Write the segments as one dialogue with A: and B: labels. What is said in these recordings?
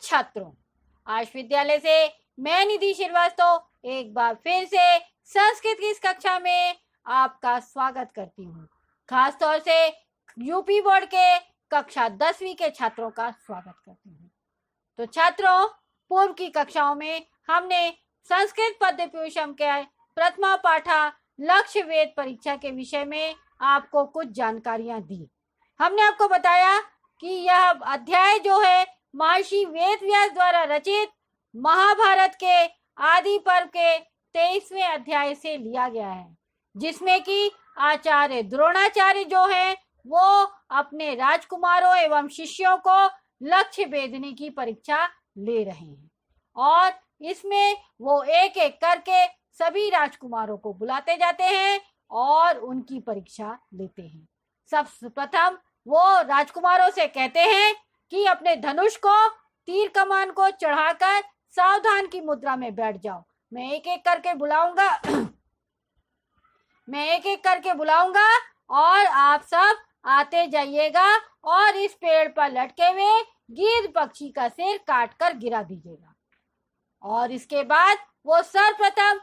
A: छात्रों, आज विद्यालय से मैं निधि श्रीवास्तव एक बार फिर से संस्कृत की इस कक्षा में आपका स्वागत करती हूँ। खास तौर से यूपी बोर्ड के कक्षा 10वीं के छात्रों का स्वागत करती हूँ। तो छात्रों, पूर्व की कक्षाओं में हमने संस्कृत पद्य पीयूषम के प्रथमा पाठा लक्ष्य वेद परीक्षा के विषय में आपको कुछ जानकारियां दी। हमने आपको बताया कि यह अध्याय जो है महर्षि वेद व्यास द्वारा रचित महाभारत के आदि पर्व के 23वें अध्याय से लिया गया है, जिसमें कि आचार्य द्रोणाचार्य जो है वो अपने राजकुमारों एवं शिष्यों को लक्ष्य भेदने की परीक्षा ले रहे हैं और इसमें वो एक एक करके सभी राजकुमारों को बुलाते जाते हैं और उनकी परीक्षा लेते हैं। सर्वप्रथम वो राजकुमारों से कहते हैं कि अपने धनुष को तीर कमान को चढ़ाकर सावधान की मुद्रा में बैठ जाओ। मैं एक एक करके बुलाऊंगा और आप सब आते जाइएगा और इस पेड़ पर लटके हुए गिद्ध पक्षी का सिर काटकर गिरा दीजिएगा। और इसके बाद वो सर्वप्रथम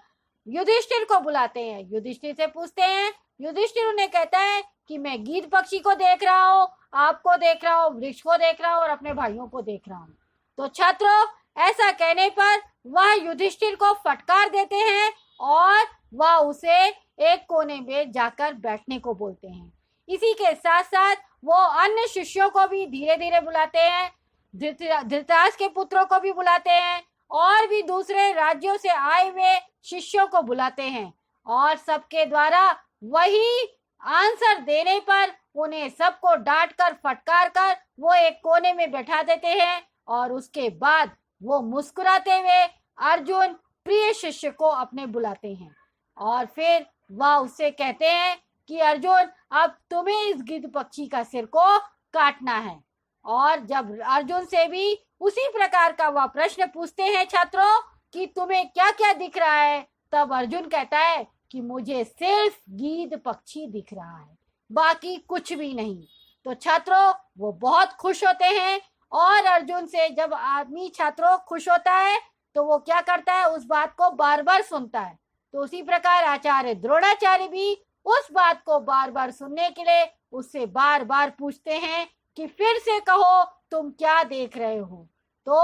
A: युधिष्ठिर को बुलाते हैं। युधिष्ठिर से पूछते हैं, युधिष्ठिर उन्हें कहता है कि मैं गिद्ध पक्षी को देख रहा हूँ, आपको देख रहा हूँ, वृक्ष को देख रहा हूँ और अपने भाइयों को देख रहा हूँ। तो छात्रों, ऐसा कहने पर वह युधिष्ठिर को फटकार देते हैं और वह उसे एक कोने में जाकर बैठने को बोलते हैं। इसी के साथ साथ वो अन्य शिष्यों को भी धीरे धीरे बुलाते हैं, धृतराष्ट्र के पुत्रों को भी बुलाते हैं और भी दूसरे राज्यों से आए हुए शिष्यों को बुलाते हैं और सबके द्वारा वही आंसर देने पर उन्हें सबको डांट कर फटकार कर वो एक कोने में बैठा देते हैं और उसके बाद वो मुस्कुराते हुए अर्जुन प्रिय शिष्य को अपने बुलाते हैं और फिर वह उससे कहते हैं कि अर्जुन, अब तुम्हें इस गिद्ध पक्षी का सिर को काटना है। और जब अर्जुन से भी उसी प्रकार का वह प्रश्न पूछते हैं छात्रों कि तुम्हें क्या क्या दिख रहा है, तब अर्जुन कहता है कि मुझे सिर्फ गिद्ध पक्षी दिख रहा है, बाकी कुछ भी नहीं। तो छात्रों, वो बहुत खुश होते हैं और अर्जुन से जब आदमी छात्रों खुश होता है तो वो क्या करता है, उस बात को बार बार सुनता है। तो उसी प्रकार आचार्य द्रोणाचार्य भी उस बात को बार बार सुनने के लिए उससे बार बार पूछते हैं कि फिर से कहो, तुम क्या देख रहे हो। तो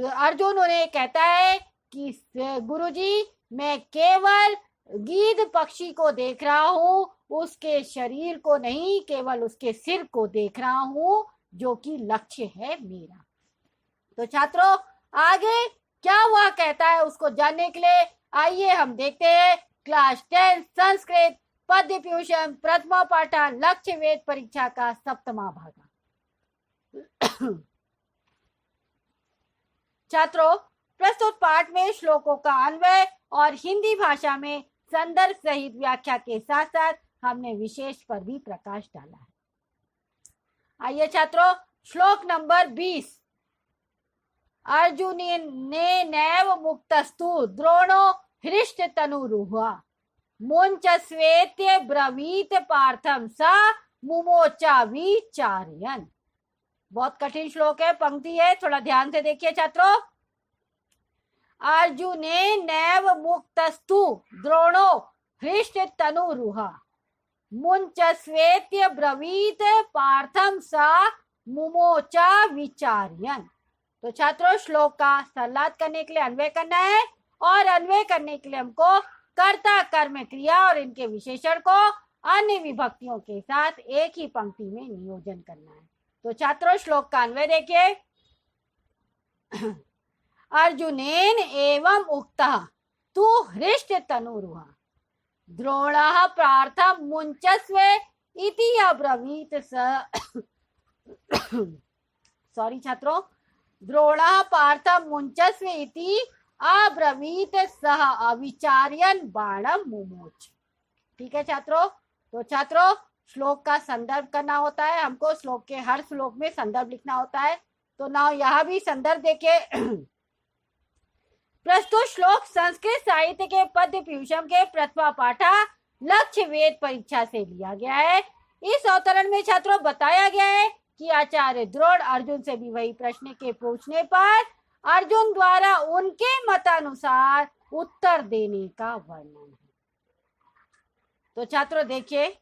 A: अर्जुन उन्हें कहता है कि गुरुजी, मैं केवल गिद्ध पक्षी को देख रहा हूँ, उसके शरीर को नहीं, केवल उसके सिर को देख रहा हूँ, जो कि लक्ष्य है मेरा। तो छात्रों, आगे क्या वह कहता है उसको जानने के लिए आइए हम देखते हैं क्लास 10 संस्कृत पद्य पीयूषम प्रथमा पाठा लक्ष्य वेद परीक्षा का 7वां भाग। छात्रों, प्रस्तुत पाठ में श्लोकों का अन्वय और हिंदी भाषा में संदर्भ सहित व्याख्या के साथ साथ हमने विशेष पर भी प्रकाश डाला है। आइए छात्रों, श्लोक नंबर 20। अर्जुने नैव मुक्तस्तु द्रोणो हृष्ट तनुरुहा मुंच स्वेत्य ब्रवीत पार्थम सा मुमोचा विचार्यन। बहुत कठिन श्लोक है, पंक्ति है, थोड़ा ध्यान से देखिए छात्रों। अर्जुने नैव मुक्तस्तु द्रोणो हृष्ट तनुरुहा मुंच स्वेत्य ब्रवीत पार्थम सा मुमोचा विचार्यन। तो छात्रों, श्लोक का सरलात करने के लिए अन्वय करना है और अन्वय करने के लिए हमको कर्ता कर्म क्रिया और इनके विशेषण को अन्य विभक्तियों के साथ एक ही पंक्ति में नियोजन करना है। तो छात्रों, श्लोक का अन्वय देखिए। अर्जुनेन एवं उक्तः तु हृष्ट तनुरुहा द्रोणः पार्थं मुञ्चस्व इति अब्रवीत सॉरी छात्रों, द्रोणः पार्थं मुञ्चस्व इति अब्रवीत सह अविचार्यन बाणम मुमोच। ठीक है छात्रों। तो छात्रों, श्लोक का संदर्भ करना होता है, हमको श्लोक के हर श्लोक में संदर्भ लिखना होता है। तो ना यहाँ भी संदर्भ देखिए। प्रस्तुत श्लोक संस्कृत साहित्य के पद्य पीयूषम के प्रथमा पाठा लक्ष्य वेद परीक्षा से लिया गया है। इस अवतरण में छात्रों बताया गया है कि आचार्य द्रोण अर्जुन से भी वही प्रश्न के पूछने पर अर्जुन द्वारा उनके मतानुसार उत्तर देने का वर्णन है। तो छात्रों देखिए,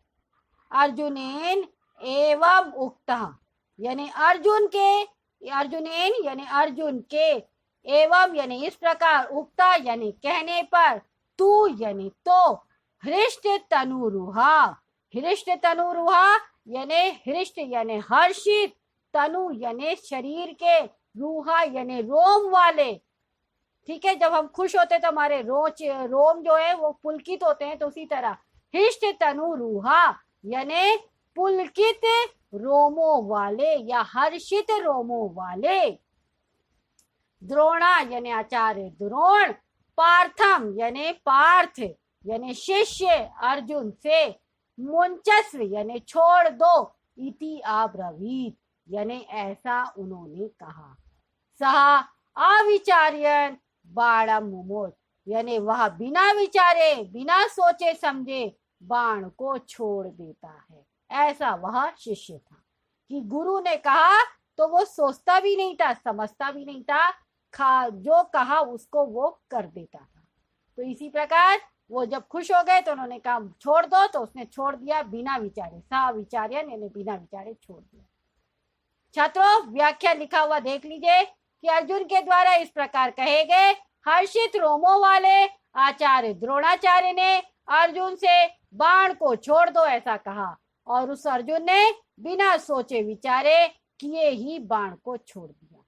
A: अर्जुनेन एवं उक्तः यानी अर्जुन के, अर्जुनेन यानी अर्जुन के, एवं यानी इस प्रकार, उक्ता यानी कहने पर, तू यानी तो, हृष्ट तनुरुहा, हृष्ट तनुरुहा यानी हृष्ट यानी हर्षित, तनु यानी शरीर के, रूहा यानी रोम वाले। ठीक है, जब हम खुश होते तो हमारे रोम जो है वो पुलकित होते हैं, तो उसी तरह हृष्ट तनुरुहा यानी पुलकित रोमों वाले या हर्षित रोमों वाले। द्रोणा यानी आचार्य द्रोण, पार्थम यानी पार्थ यानी शिष्य अर्जुन से, मुंचस्व यानी छोड़ दो, इति अब्रवीत यानी ऐसा उन्होंने कहा। सह अविचार्यन बाणम मुमोच यानी वह बिना विचारे बिना सोचे समझे बाण को छोड़ देता है। ऐसा वह शिष्य था कि गुरु ने कहा तो वो सोचता भी नहीं था, समझता भी नहीं था, जो कहा उसको वो कर देता था। तो इसी प्रकार वो जब खुश हो गए तो उन्होंने कहा छोड़ दो, तो उसने छोड़ दिया बिना विचारे, सविचार्यन यानी बिना विचारे छोड़ दिया। छात्रों व्याख्या लिखा हुआ देख लीजिए कि अर्जुन के द्वारा इस प्रकार कहे गए हर्षित रोमों वाले आचार्य द्रोणाचार्य ने अर्जुन से बाण को छोड़ दो ऐसा कहा, और उस अर्जुन ने बिना सोचे विचारे किए ही बाण को छोड़ दिया।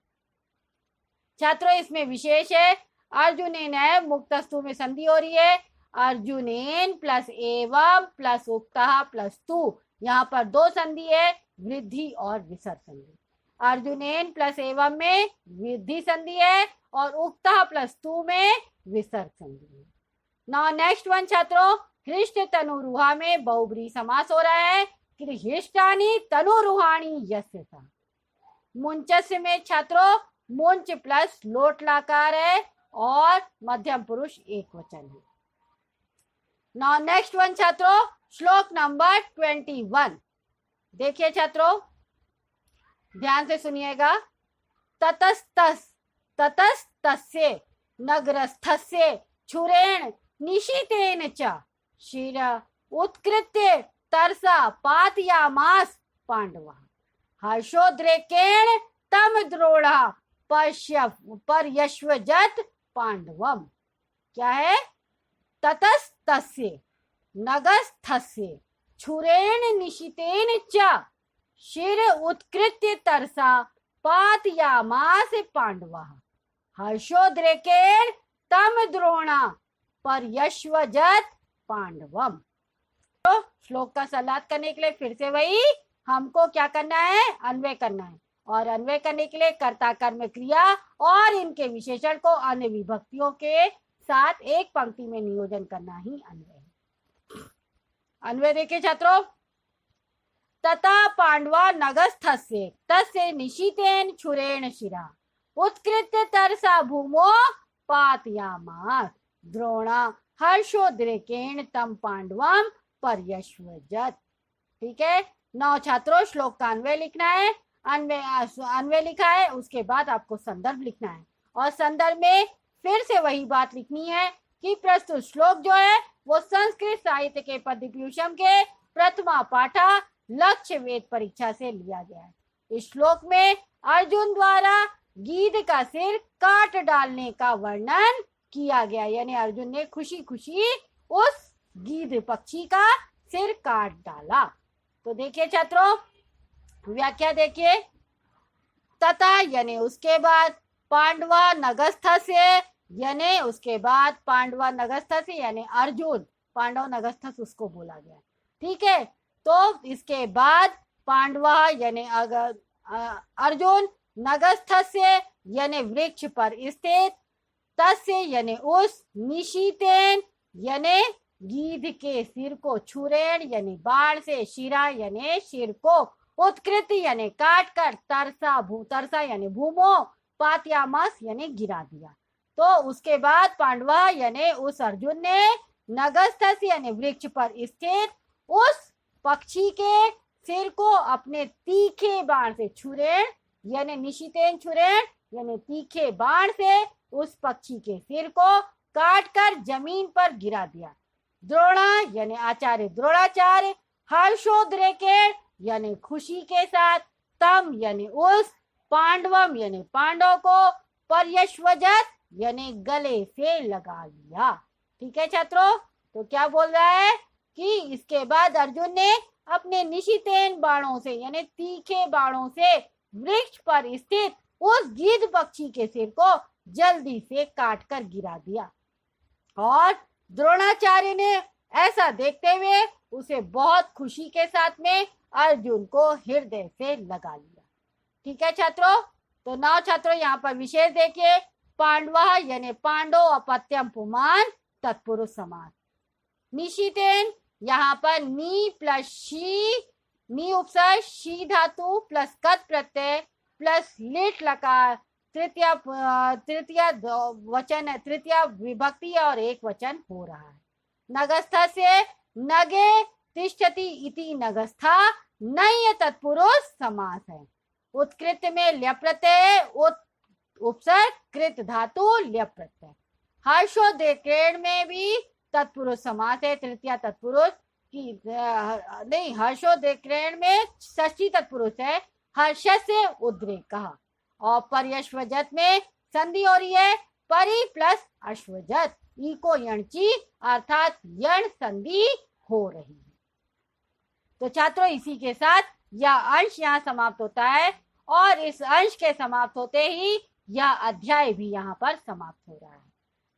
A: छात्रों इसमें विशेष है, अर्जुनेन है मुक्तस्तु में संधि हो रही है, अर्जुनेन प्लस एवं प्लस उक्तः प्लस तू, यहाँ पर दो संधि है, वृद्धि और विसर्ग संधि। अर्जुनेन प्लस एवं में वृद्धि संधि है और उक्तः प्लस तू में विसर्ग संधि है। नाउ नेक्स्ट वन छात्रों, हृष्ट तनुरुहा में बहुब्रीहि समास हो रहा है कि हृष्टानि तनुरुहाणि यस्य सा। मुंचस्य में छात्रों मुंच प्लस लोट लाकार है और मध्यम पुरुष एक वचन है। नाउ नेक्स्ट वन छात्रों, श्लोक नंबर 21 देखिए छात्रों, ध्यान से सुनिएगा। ततस्तस्य नगरस्थस्य छुरेण निशितेन च शिर उत्कृत्य तरसा पातयामास पांडवः हर्षोद्रेकेण तम द्रोणः पर्यश्वजत पांडवम। क्या है? ततस्तस्य नगस्थस्य छुरेण निशितेन च शिर उत्कृत्य तरसा पातयामास पांडवः हर्षोद्रेकेण तम द्रोणः पर्यश्वजत पांडवम। तो श्लोक का सलाद करने के लिए फिर से वही हमको क्या करना है? अन्वय करना है, और अन्वय करने के लिए कर्ता कर्म क्रिया और इनके विशेषण को अन्य विभक्तियों के साथ एक पंक्ति में नियोजन करना ही अन्वय है। अन्वय देखिए छात्रों, तथा पांडवा नगस्थस्य तस्य निशितेन छुरेण शिरा उत्कृत्य तरसा भूमो पातयामास द्रोणा हर्षोद्रेकेण तम पांडवम पर्यश्वजत। ठीक है, 9 छात्रों श्लोक का अन्वय लिखना है। अन्वय लिखा है, उसके बाद आपको संदर्भ लिखना है, और संदर्भ में फिर से वही बात लिखनी है कि प्रस्तुत श्लोक जो है वो संस्कृत साहित्य के पद्यभूषण के प्रथमा पाठा लक्ष्य वेद परीक्षा से लिया गया है। इस श्लोक में अर्जुन द्वारा गीध का सिर काट डालने का वर्णन किया गया, यानी अर्जुन ने खुशी खुशी उस गीध पक्षी का सिर काट डाला। तो देखिए छात्रों व्याख्या देखिए, तथा यानी उसके बाद, पांडवा नगस्थस्य यानी उसके बाद, पांडवा नगस्थस्य यानी अर्जुन, पांडव नगस्थस उसको बोला गया। ठीक है, तो इसके बाद पांडवा यानी अर्जुन, नगस्थस्य यानी वृक्ष पर स्थित, तस्य यानी उस, निशितेन यानी गीध के सिर को, छुरेण यानी बाण से, शिरा यानी सिर को, उत्कृति यानी काट कर, तरसा यानी भूमो, पातयामास यानी गिरा दिया। तो उसके बाद पांडवा यानी उस अर्जुन ने नगस्थस्य यानी वृक्ष पर स्थित उस पक्षी के सिर को अपने तीखे बाण से, छुरेण यानी निशितेन छुरेण यानी तीखे बाण से उस पक्षी के सिर को काटकर जमीन पर गिरा दिया। द्रोणा यानी आचार्य द्रोणाचार्य, हर्षोद्रेकेण यानी खुशी के साथ, तम यानी उस, पांडवम यानी पांडव को, पर्यश्वजत यानी गले से लगा लिया। ठीक है छात्रों, तो क्या बोल रहा है कि इसके बाद अर्जुन ने अपने निशितेन बाणों से यानी तीखे बाणों से वृक्ष पर स्थित उस गिद्ध पक्षी के सिर को जल्दी से काटकर गिरा दिया और द्रोणाचार्य ने ऐसा देखते हुए उसे बहुत खुशी के साथ में अर्जुन को हृदय से लगा लिया। ठीक है छात्रों, तो नाउ छात्रों यहाँ पर विशेष देखिए, पांडवा यानी पांडव अपत्यम पुमान तत्पुरुष समास। निशितेन यहाँ पर नी प्लस शी, नी उपसर्ग, शी धातु प्लस कत प्रत्यय प्लस लिट लकार, तृतीय वचन है, तृतीय विभक्ति और एक वचन हो रहा है। नगस्थ से नगे तिष्ठति इति नगस्था नय तत्पुरुष समास है। उत्कृत में ल्य प्रत्यय, उपसर्ग, कृत धातु ल्य प्रत्यय। हर्षोद्रेकेण में भी तत्पुरुष समास है, तृतीय तत्पुरुष की नहीं, हर्षोद्रेकेण में षष्ठी तत्पुरुष है, हर्ष से उद्रेक कहा। और पर्यश्वजत में संधि हो रही है, परि प्लस अश्वजत, ई को यणची अर्थात यण संधि हो रही है। तो छात्रों इसी के साथ यह अंश यहाँ समाप्त होता है और इस अंश के समाप्त होते ही यह अध्याय भी यहाँ पर समाप्त हो रहा है।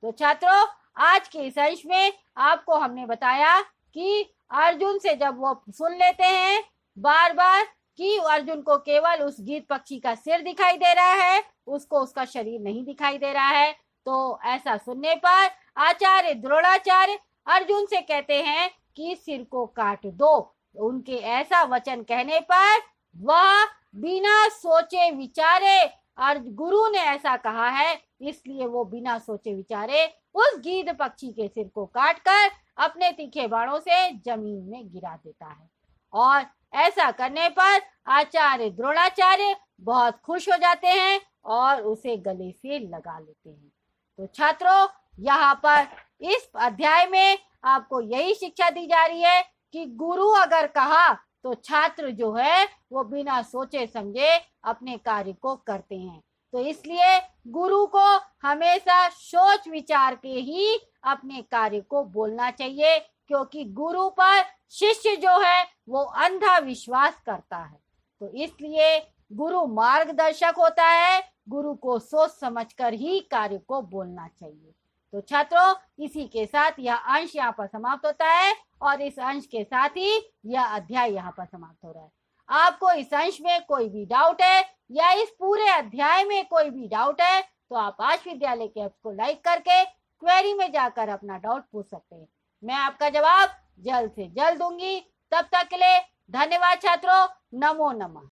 A: तो छात्रों आज के इस अंश में आपको हमने बताया कि अर्जुन से जब वो सुन लेते हैं बार बार कि अर्जुन को केवल उस गिद्ध पक्षी का सिर दिखाई दे रहा है, उसको उसका शरीर नहीं दिखाई दे रहा है, तो ऐसा सुनने पर आचार्य द्रोणाचार्य अर्जुन से कहते हैं कि सिर को काट दो। उनके ऐसा वचन कहने पर वह बिना सोचे विचारे, और गुरु ने ऐसा कहा है इसलिए वो बिना सोचे विचारे उस गिद्ध पक्षी के सिर को काटकर अपने तीखे बाणों से जमीन में गिरा देता है। और ऐसा करने पर आचार्य द्रोणाचार्य बहुत खुश हो जाते हैं और उसे गले से लगा लेते हैं। तो छात्रों यहाँ पर इस अध्याय में आपको यही शिक्षा दी जा रही है कि गुरु अगर कहा तो छात्र जो है वो बिना सोचे समझे अपने कार्य को करते हैं। तो इसलिए गुरु को हमेशा सोच विचार के ही अपने कार्य को बोलना चाहिए, क्योंकि गुरु पर शिष्य जो है वो अंधा विश्वास करता है। तो इसलिए गुरु मार्गदर्शक होता है, गुरु को सोच समझकर ही कार्य को बोलना चाहिए। तो छात्रों इसी के साथ यह अंश यहाँ पर समाप्त होता है और इस अंश के साथ ही यह अध्याय यहाँ पर समाप्त हो रहा है। आपको इस अंश में कोई भी डाउट है या इस पूरे अध्याय में कोई भी डाउट है तो आप आश विद्यालय के ऐप को लाइक करके क्वेरी में जाकर अपना डाउट पूछ सकते हैं। मैं आपका जवाब जल्द से जल्द दूंगी। तब तक के लिए धन्यवाद छात्रों। नमो नमः।